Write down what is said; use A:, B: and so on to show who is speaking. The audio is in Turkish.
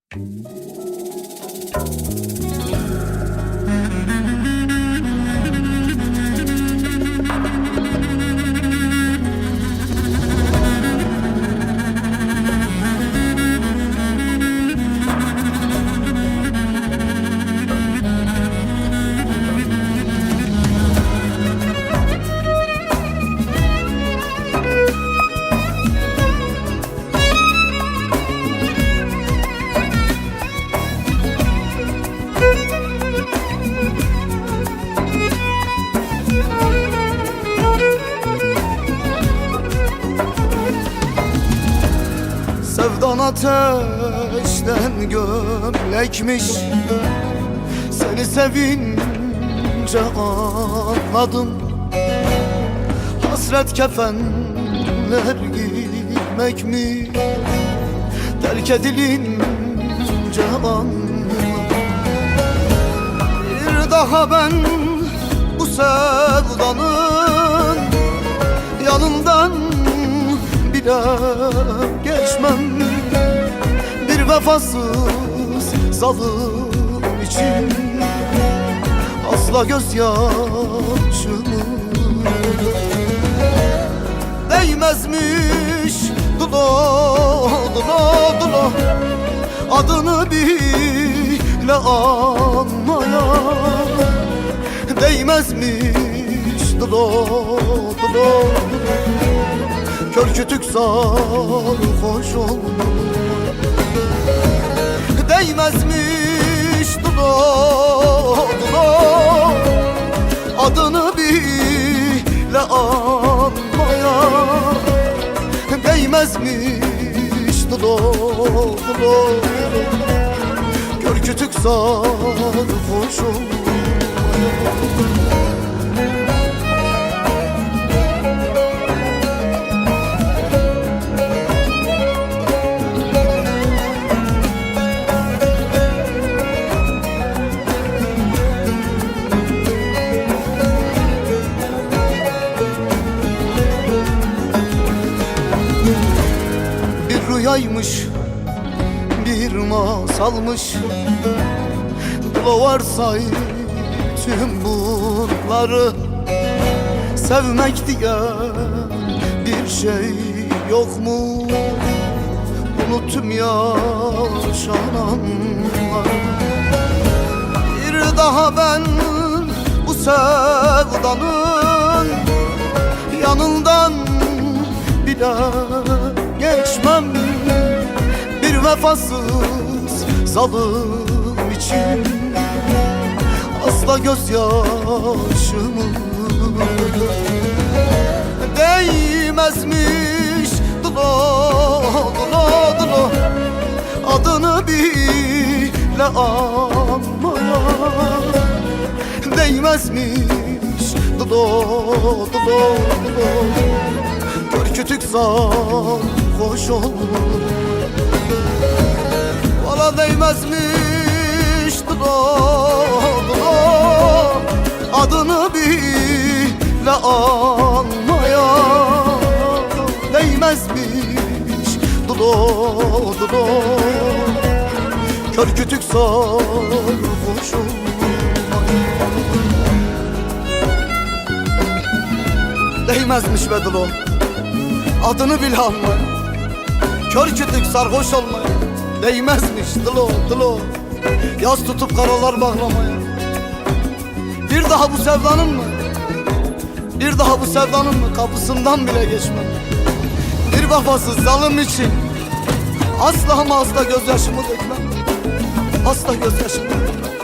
A: Sevdan ateşten gömlekmiş, seni sevince anladım. Hasret kefenler giymek mi, terk edilince anladım. Bir daha ben bu sevdanın yanından bile geçmem. Bir vefasız zalim için asla gözyaşımı değmezmiş. Dulo dulo dulo adını bile anmaya değmezmiş. Dulo dulo kör kütük sarhoş olma değmezmiş. Dulo dulo adını bile anmaya değmezmiş. Dulo dulo kör kütük sarhoş olma. Rüyaymış, bir masalmış, Dulo varsay tüm bunları. Sevmek diye bir şey yok mu? Unuttum yaşananları. Bir daha ben bu sevdanın yanından bile geçmem. Bir vefasız zalim için asla gözyaşımı değmezmiş. Dulo dulo dulo adını bile anmaya değmezmiş. Dulo dulo dulo kör kütük sarhoş olma valla değmezmiş. Dulo dulo adını bile anmaya değmezmiş. Dulo dulo kör kütük sarhoş olma değmezmiş be Dulo adını bile anmaya, kör kütük sarhoş olmaya değmezmiş. Dulo dulo yaz tutup karalar bağlamaya. Bir daha bu sevdanın mı, bir daha bu sevdanın mı kapısından bile geçmem. Bir vefasız zalim için asla ama asla gözyaşımı dökmem. Asla gözyaşımı dökmem.